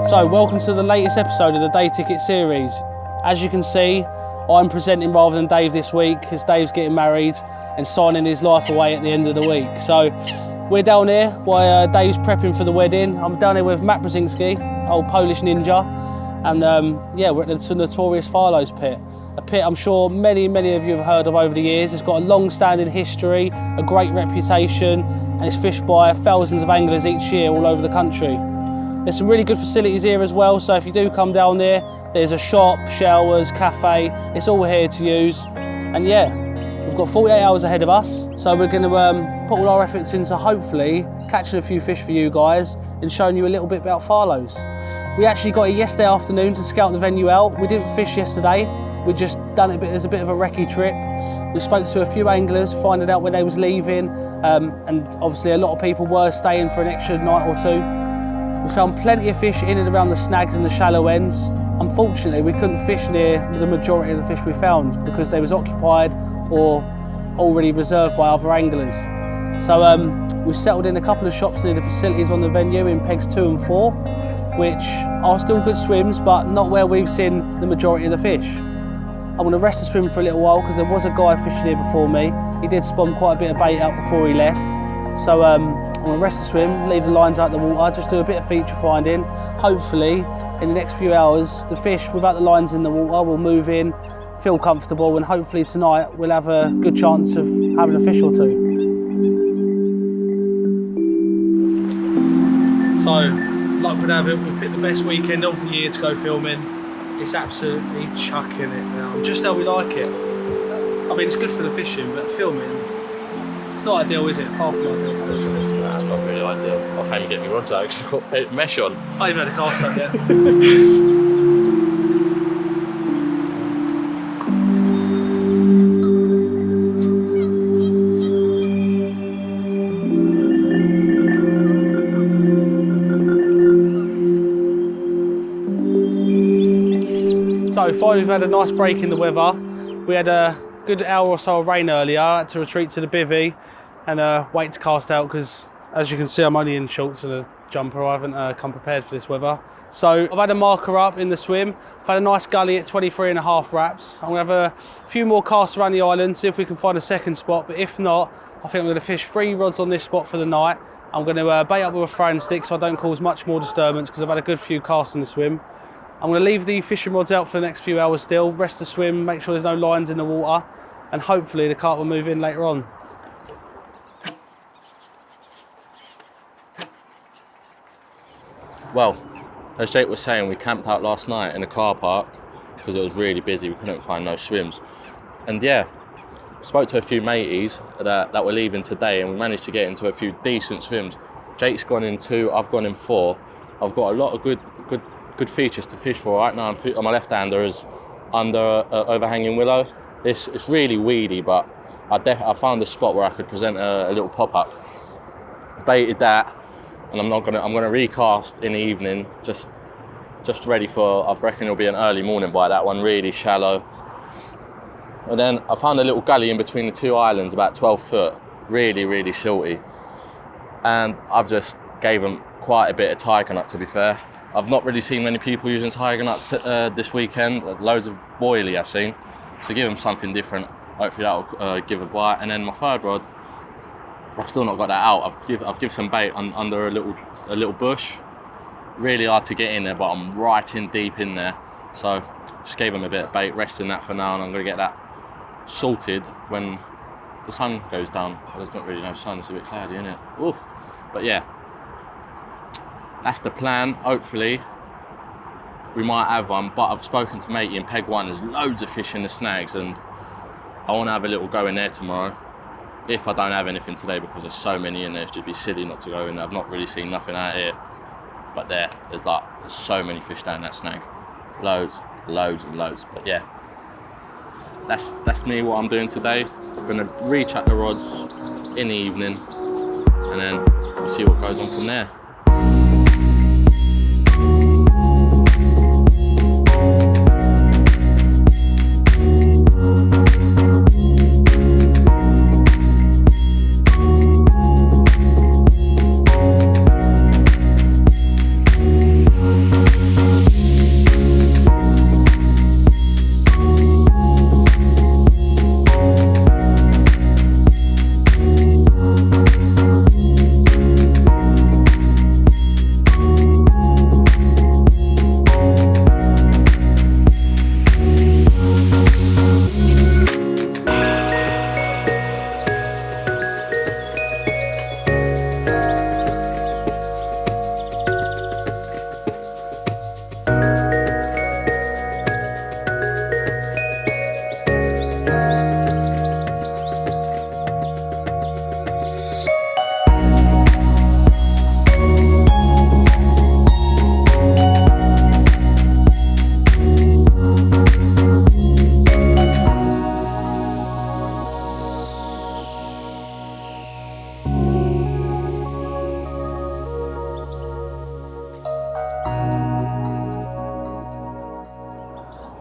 So welcome to the latest episode of the Day Ticket series. As you can see, I'm presenting rather than Dave this week, because Dave's getting married and signing his life away at the end of the week. So we're down here while Dave's prepping for the wedding. I'm down here with Matt Brzezinski, old Polish ninja, and yeah, we're at the notorious Farlows pit. A pit I'm sure many of you have heard of over the years. It's got a long-standing history, a great reputation, and it's fished by thousands of anglers each year all over the country. There's some really good facilities here as well, so if you do come down there, there's a shop, showers, cafe, it's all here to use. And yeah, we've got 48 hours ahead of us, so we're going to put all our efforts into hopefully catching a few fish for you guys and showing you a little bit about Farlows. We actually got here yesterday afternoon to scout the venue out. We didn't fish yesterday, we just done it as a bit of a recce trip. We spoke to a few anglers, finding out when they was leaving, and obviously a lot of people were staying for an extra night or two. We found plenty of fish in and around the snags and the shallow ends. Unfortunately, we couldn't fish near the majority of the fish we found because they was occupied or already reserved by other anglers. So we settled in a couple of shops near the facilities on the venue in pegs 2 and 4, which are still good swims, but not where we've seen the majority of the fish. I'm going to rest the swim for a little while because there was a guy fishing here before me. He did spawn quite a bit of bait out before he left. So I'm going to rest the swim, leave the lines out the water, just do a bit of feature finding. Hopefully, in the next few hours, the fish without the lines in the water will move in, feel comfortable, and hopefully tonight we'll have a good chance of having a fish or two. So, luck would have it, we've picked the best weekend of the year to go filming. It's absolutely chucking it now, just how we like it. I mean, it's good for the fishing, but filming, it's not ideal, is it? Far from ideal. Nah, not really ideal. I can't even get my rods out because I've got mesh on. I even had a cast up yet. So finally we've had a nice break in the weather. We had a good hour or so of rain earlier. I had to retreat to the bivvy and wait to cast out because, as you can see, I'm only in shorts and a jumper. I haven't come prepared for this weather. So I've had a marker up in the swim. I've had a nice gully at 23.5 wraps. I'm going to have a few more casts around the island, see if we can find a second spot. But if not, I think I'm going to fish 3 rods on this spot for the night. I'm going to bait up with a throwing stick so I don't cause much more disturbance because I've had a good few casts in the swim. I'm going to leave the fishing rods out for the next few hours still, rest the swim, make sure there's no lines in the water, and hopefully the carp will move in later on. Well, as Jake was saying, we camped out last night in a car park because it was really busy, we couldn't find no swims. And yeah, spoke to a few mateys that were leaving today and we managed to get into a few decent swims. Jake's gone in 2, I've gone in 4. I've got a lot of good features to fish for. Right now I'm on my left-hander is under an overhanging willow. It's really weedy, but I found a spot where I could present a little pop-up. Baited that, and I'm gonna recast in the evening, just ready for, I reckon it'll be an early morning by that one, really shallow. And then I found a little gully in between the 2 islands, about 12 foot, really silty. And I've just gave them quite a bit of tiger nut, to be fair. I've not really seen many people using tiger nuts this weekend. Loads of boilie I've seen. So give them something different. Hopefully that'll give a bite. And then my 3rd rod, I've still not got that out. I've given some bait under a little bush. Really hard to get in there, but I'm right in deep in there. So just gave them a bit of bait, resting that for now, and I'm going to get that salted when the sun goes down. Well, there's not really no sun, it's a bit cloudy, isn't it? Ooh. But yeah. That's the plan. Hopefully we might have one, but I've spoken to matey in peg 1. There's loads of fish in the snags and I want to have a little go in there tomorrow if I don't have anything today because there's so many in there. It's just be silly not to go in there. I've not really seen nothing out here, but there's so many fish down that snag, loads and loads. But yeah, that's me, what I'm doing today. I'm going to rechuck the rods in the evening and then we'll see what goes on from there.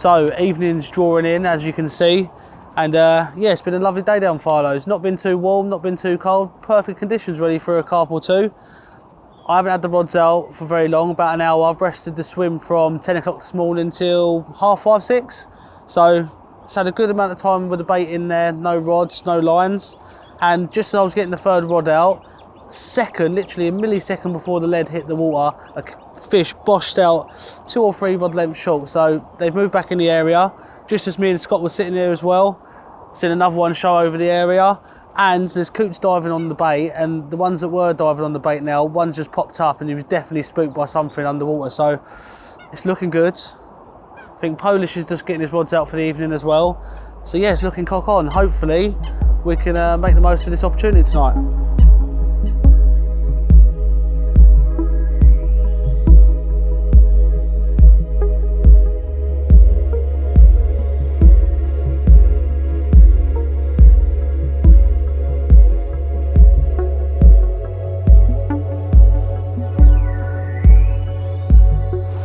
So evening's drawing in, as you can see, and yeah, it's been a lovely day down Farlows. Not been too warm, not been too cold, perfect conditions really for a carp or two. I haven't had the rods out for very long, about an hour. I've rested the swim from 10 o'clock this morning till 5:30, 6. So it's had a good amount of time with the bait in there, no rods, no lines. And just as I was getting the third rod out, literally a millisecond before the lead hit the water, a fish boshed out 2 or 3 rod lengths short. So they've moved back in the area. Just as me and Scott were sitting there as well, seen another one show over the area. And there's coots diving on the bait, and the ones that were diving on the bait now, one just popped up and he was definitely spooked by something underwater. So it's looking good. I think Polish is just getting his rods out for the evening as well. So yeah, it's looking cock on. Hopefully we can make the most of this opportunity tonight.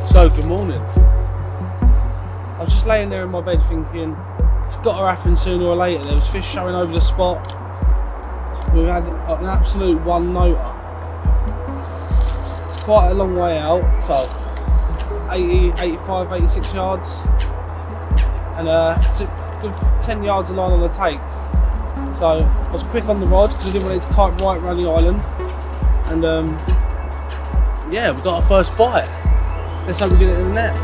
So, good morning. I was just laying there in my bed thinking, it's got to happen sooner or later. There was fish showing over the spot. We've had an absolute one-noter. Quite a long way out, so 80, 85, 86 yards. And took a good 10 yards of line on the take. So, I was quick on the rod because I didn't want it to kite right around the island. And yeah, we got our first bite. Let's hope we get it in the net.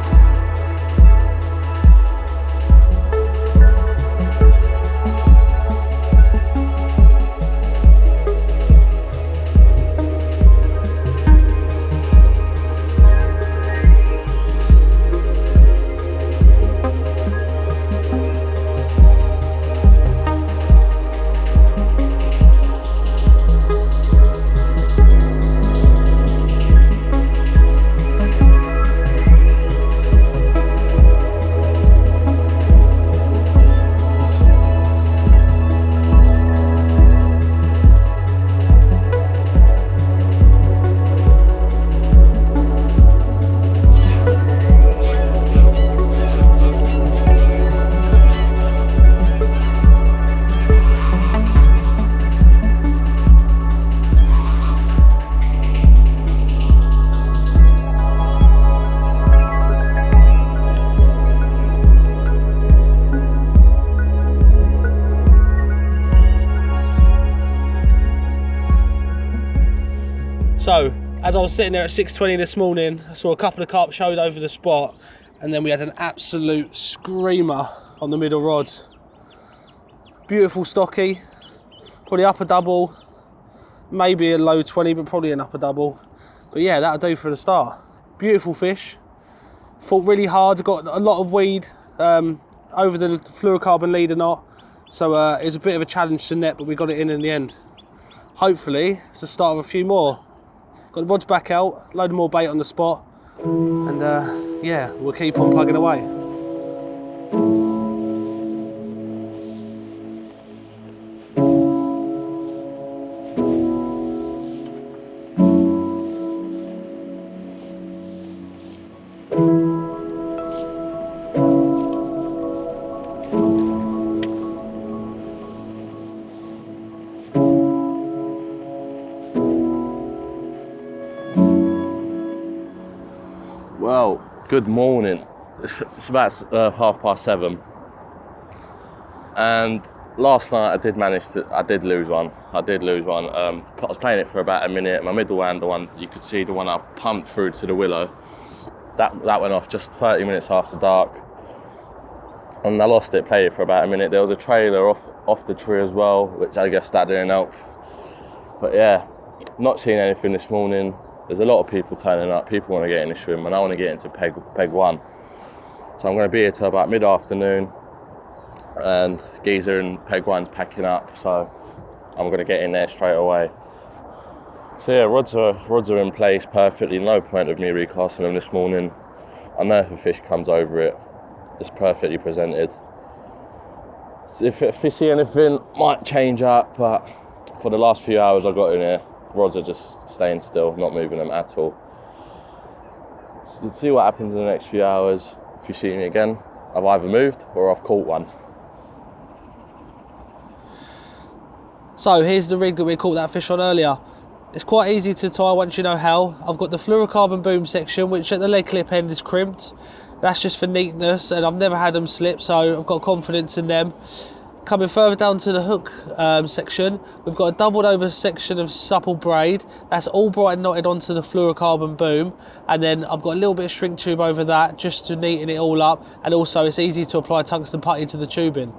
So, as I was sitting there at 6:20 this morning, I saw a couple of carp showed over the spot, and then we had an absolute screamer on the middle rod. Beautiful stocky, probably upper double, maybe a low 20, but probably an upper double. But yeah, that'll do for the start. Beautiful fish. Fought really hard, got a lot of weed over the fluorocarbon leader knot. So it was a bit of a challenge to net, but we got it in the end. Hopefully, it's the start of a few more. Got the rods back out, load of more bait on the spot, and yeah, we'll keep on plugging away. Well, good morning. It's about 7:30, and last night I did lose one. I was playing it for about a minute. My middle hand, the one you could see, the one I pumped through to the willow, that went off just 30 minutes after dark, and I lost it. Played it for about a minute. There was a trailer off the tree as well, which I guess that didn't help. But yeah, not seeing anything this morning. There's a lot of people turning up. People want to get in the swim, and I want to get into peg 1. So I'm going to be here till about mid-afternoon, and Geezer and peg 1's packing up, so I'm going to get in there straight away. So yeah, rods are in place perfectly. No point of me recasting them this morning. I know if a fish comes over it, it's perfectly presented. So if I see anything, might change up, but for the last few hours I got in here, rods are just staying still, not moving them at all. So let's see what happens in the next few hours. If you see me again, I've either moved or I've caught one. So here's the rig that we caught that fish on earlier. It's quite easy to tie once you know how. I've got the fluorocarbon boom section, which at the leg clip end is crimped. That's just for neatness, and I've never had them slip, so I've got confidence in them. Coming further down to the hook section, we've got a doubled over section of supple braid. That's all bright and knotted onto the fluorocarbon boom, and then I've got a little bit of shrink tube over that just to neaten it all up, and also it's easy to apply tungsten putty to the tubing.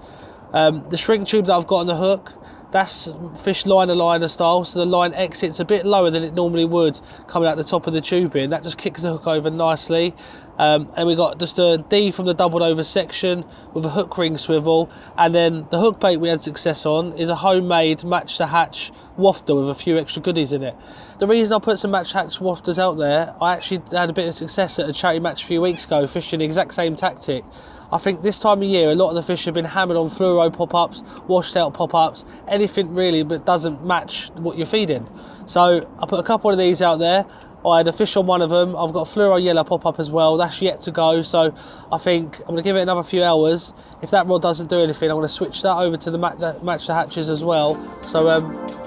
The shrink tube that I've got on the hook, that's fish liner style, so the line exits a bit lower than it normally would coming out the top of the tubing. That just kicks the hook over nicely. And we got just a D from the doubled over section with a hook ring swivel, and then the hook bait we had success on is a homemade match the hatch wafter with a few extra goodies in it. The reason I put some match hatch wafters out there, I actually had a bit of success at a charity match a few weeks ago fishing the exact same tactic. I think this time of year a lot of the fish have been hammered on fluoro pop-ups, washed out pop-ups, anything really but doesn't match what you're feeding. So I put a couple of these out there. I had a fish on one of them. I've got a fluoro yellow pop-up as well. That's yet to go, so I think I'm going to give it another few hours. If that rod doesn't do anything, I'm going to switch that over to the match the hatches as well. So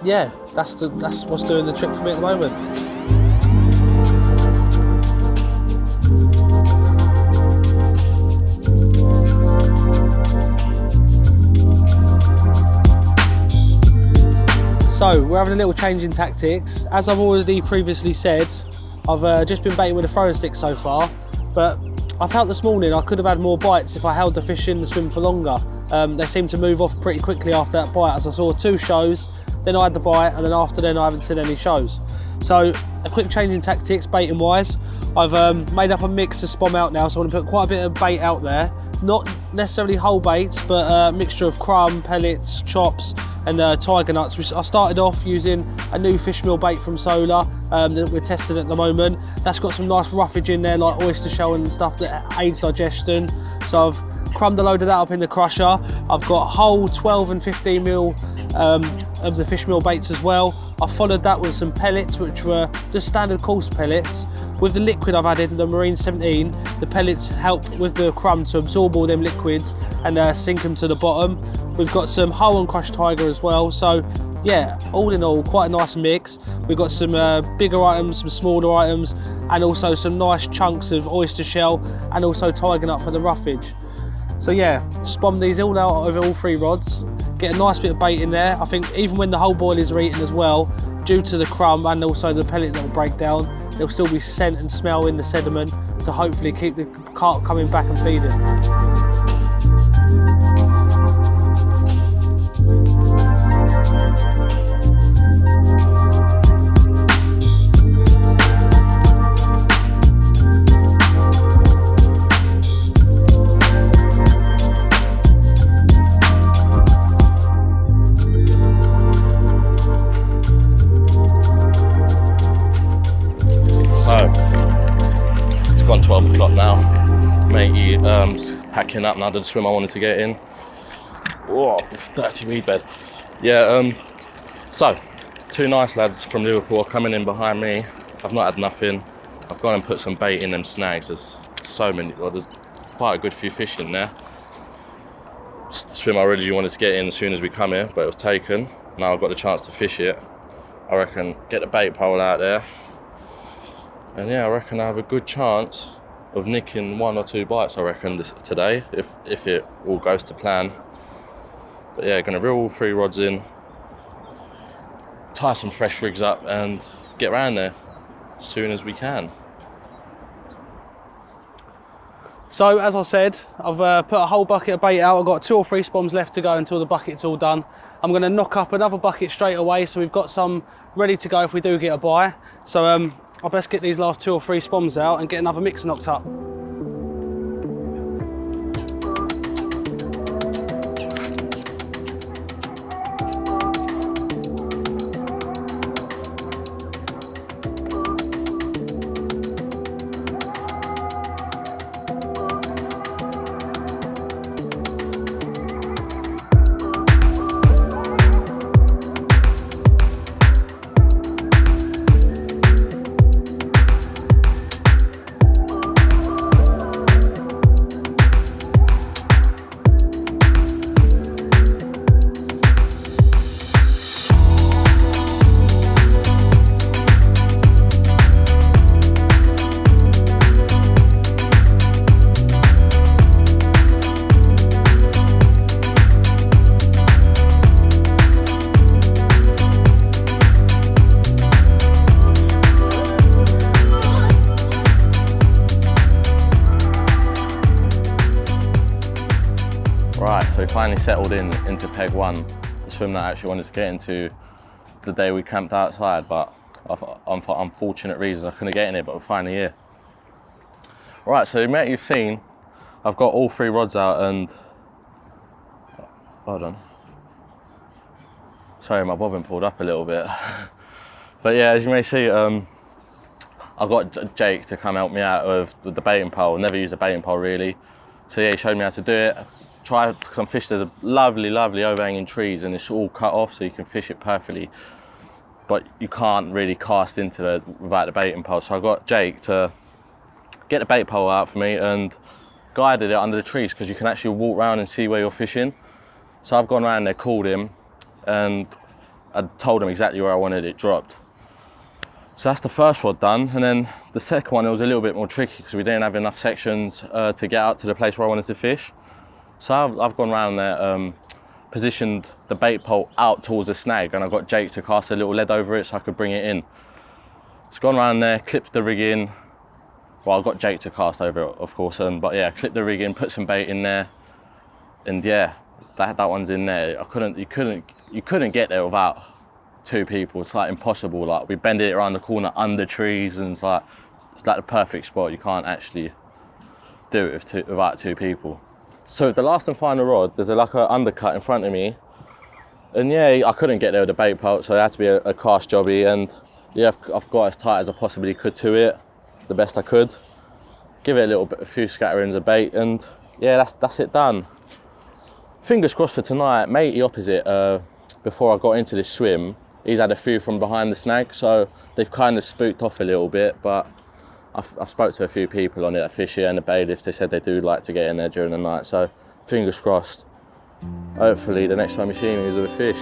yeah, that's what's doing the trick for me at the moment. So we're having a little change in tactics. As I've already previously said, I've just been baiting with a throwing stick so far, but I felt this morning I could have had more bites if I held the fish in the swim for longer. They seemed to move off pretty quickly after that bite, as I saw 2 shows, then I had the bite, and then after then I haven't seen any shows. So a quick change in tactics baiting wise. I've made up a mix to spom out now, so I want to put quite a bit of bait out there. Not necessarily whole baits, but a mixture of crumb, pellets, chops, and tiger nuts, which I started off using a new fish meal bait from Solar that we're testing at the moment. That's got some nice roughage in there, like oyster shell and stuff that aids digestion. So I've crumbed a load of that up in the crusher. I've got whole 12 and 15 mil of the fish meal baits as well. I followed that with some pellets, which were just standard coarse pellets. With the liquid I've added, the Marine 17, the pellets help with the crumb to absorb all them liquids and sink them to the bottom. We've got some whole and crushed tiger as well. So yeah, all in all, quite a nice mix. We've got some bigger items, some smaller items, and also some nice chunks of oyster shell, and also tiger nut for the roughage. So yeah, spom these all out over all 3 rods. Get a nice bit of bait in there. I think even when the whole boilies are eaten as well, due to the crumb and also the pellet that will break down, there'll still be scent and smell in the sediment to hopefully keep the carp coming back and feeding. It's gone 12 o'clock now. Matey packing up now, the swim I wanted to get in. Oh, dirty reed bed. Yeah, so 2 nice lads from Liverpool are coming in behind me. I've not had nothing. I've gone and put some bait in them snags. There's so many, well, there's quite a good few fish in there. It's the swim I really wanted to get in as soon as we come here, but it was taken. Now I've got the chance to fish it. I reckon get the bait pole out there. And yeah, I reckon I have a good chance of nicking 1 or 2 bites, I reckon, today, if it all goes to plan. But yeah, gonna reel all 3 rods in, tie some fresh rigs up and get around there as soon as we can. So as I said, I've put a whole bucket of bait out. I've got 2 or 3 spoms left to go until the bucket's all done. I'm gonna knock up another bucket straight away, so we've got some ready to go if we do get a bite. So I'll best get these last 2 or 3 spoms out and get another mix knocked up. we finally settled into peg 1, the swim that I actually wanted to get into the day we camped outside, but for unfortunate reasons I couldn't get in it, but we're finally here. Right, so mate, you've seen, I've got all 3 rods out and, hold on. Sorry, my bobbin pulled up a little bit. But yeah, as you may see, I got Jake to come help me out with the baiting pole. Never used a baiting pole really. So yeah, he showed me how to do it. Some fish, there's lovely overhanging trees and it's all cut off so you can fish it perfectly. But you can't really cast into it without the baiting pole. So I got Jake to get the bait pole out for me and guided it under the trees because you can actually walk around and see where you're fishing. So I've gone around there, called him, and I told him exactly where I wanted it dropped. So that's the first rod done, and then the second one, it was a little bit more tricky because we didn't have enough sections to get out to the place where I wanted to fish. So I've gone around there, positioned the bait pole out towards the snag, and I got Jake to cast a little lead over it so I could bring it in. It's gone around there, clipped the rig in. Well, I got Jake to cast over it, of course, but yeah, clipped the rig in, put some bait in there, and yeah, that one's in there. You couldn't get there without 2 people. It's like impossible. Like we bended it around the corner under trees, and it's like the perfect spot. You can't actually do it without 2 people. So with the last and final rod, there's like an undercut in front of me, and yeah, I couldn't get there with the bait pole, so it had to be a cast jobby, and yeah, I've got as tight as I possibly could to it, the best I could. Give it a few scatterings of bait, and yeah, that's it done. Fingers crossed for tonight. Matey opposite, before I got into this swim, he's had a few from behind the snag, so they've kind of spooked off a little bit, but I've spoke to a few people on it, that fish here and the bailiffs. They said they do like to get in there during the night, so fingers crossed. Hopefully the next time you see me is with a fish.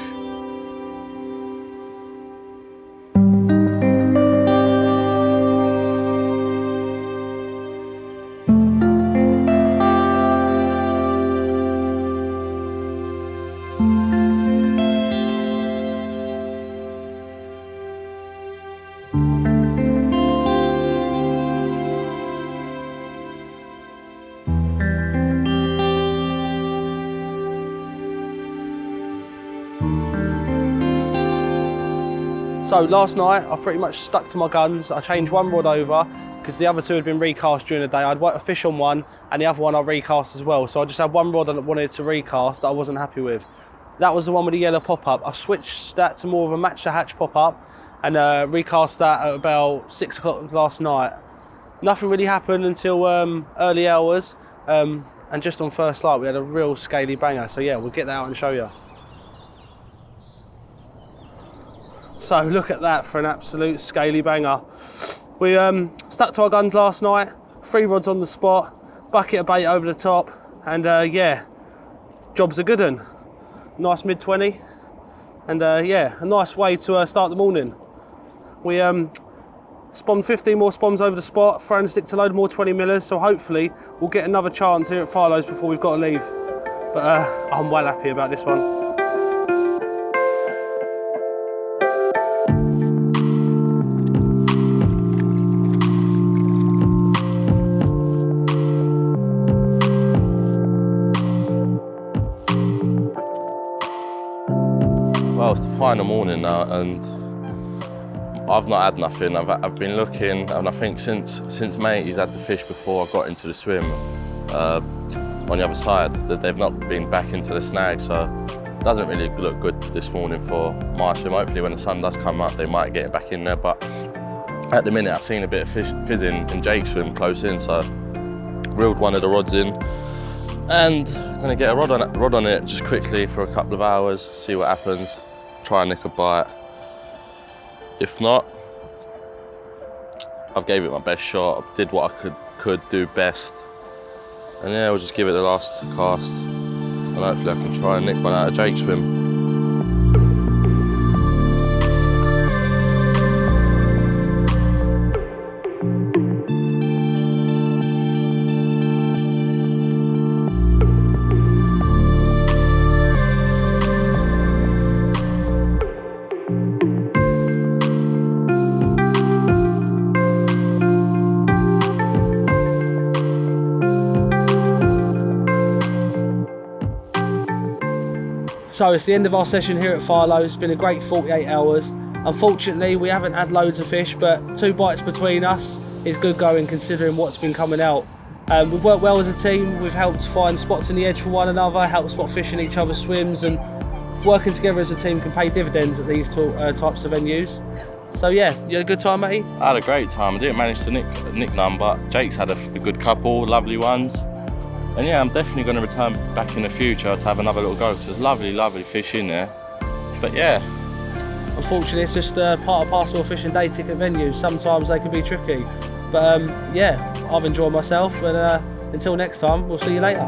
So last night I pretty much stuck to my guns. I changed 1 rod over because the other 2 had been recast during the day. I had a fish on one and the other one I recast as well. So I just had 1 rod I wanted to recast that I wasn't happy with. That was the one with the yellow pop-up. I switched that to more of a match the hatch pop-up and recast that at about 6 o'clock last night. Nothing really happened until early hours, and just on first light we had a real scaly banger. So yeah, we'll get that out and show you. So look at that for an absolute scaly banger. We stuck to our guns last night, 3 rods on the spot, bucket of bait over the top, and yeah, job's a good one. Nice mid-20, and yeah, a nice way to start the morning. We spawned 15 more spawns over the spot, thrown a stick to load more 20 millers, so hopefully we'll get another chance here at Farlows before we've got to leave. But I'm well happy about this one. Well, it's the final morning now, and I've not had nothing. I've been looking, and I think since Matey's had the fish before I got into the swim on the other side, that they've not been back into the snag, so it doesn't really look good this morning for my swim. Hopefully when the sun does come up, they might get it back in there, but at the minute I've seen a bit of fizzing in Jake's swim close in, so reeled 1 of the rods in, and gonna get a rod on it just quickly for a couple of hours, see what happens, try and nick a bite. If not, I've gave it my best shot, I did what I could do best, and yeah, we'll just give it the last cast, and hopefully I can try and nick one out of Jake's swim. So it's the end of our session here at Farlows. It's been a great 48 hours. Unfortunately, we haven't had loads of fish, but 2 bites between us is good going considering what's been coming out. We've worked well as a team. We've helped find spots in the edge for one another, helped spot fish in each other's swims, and working together as a team can pay dividends at these types of venues. So yeah, you had a good time, matey? I had a great time. I didn't manage to nick none, but Jake's had a good couple, lovely ones. And yeah, I'm definitely going to return back in the future to have another little go, because there's lovely fish in there. But yeah. Unfortunately, it's just part and parcel of fishing day ticket venues. Sometimes they can be tricky. But yeah, I've enjoyed myself, and until next time, we'll see you later.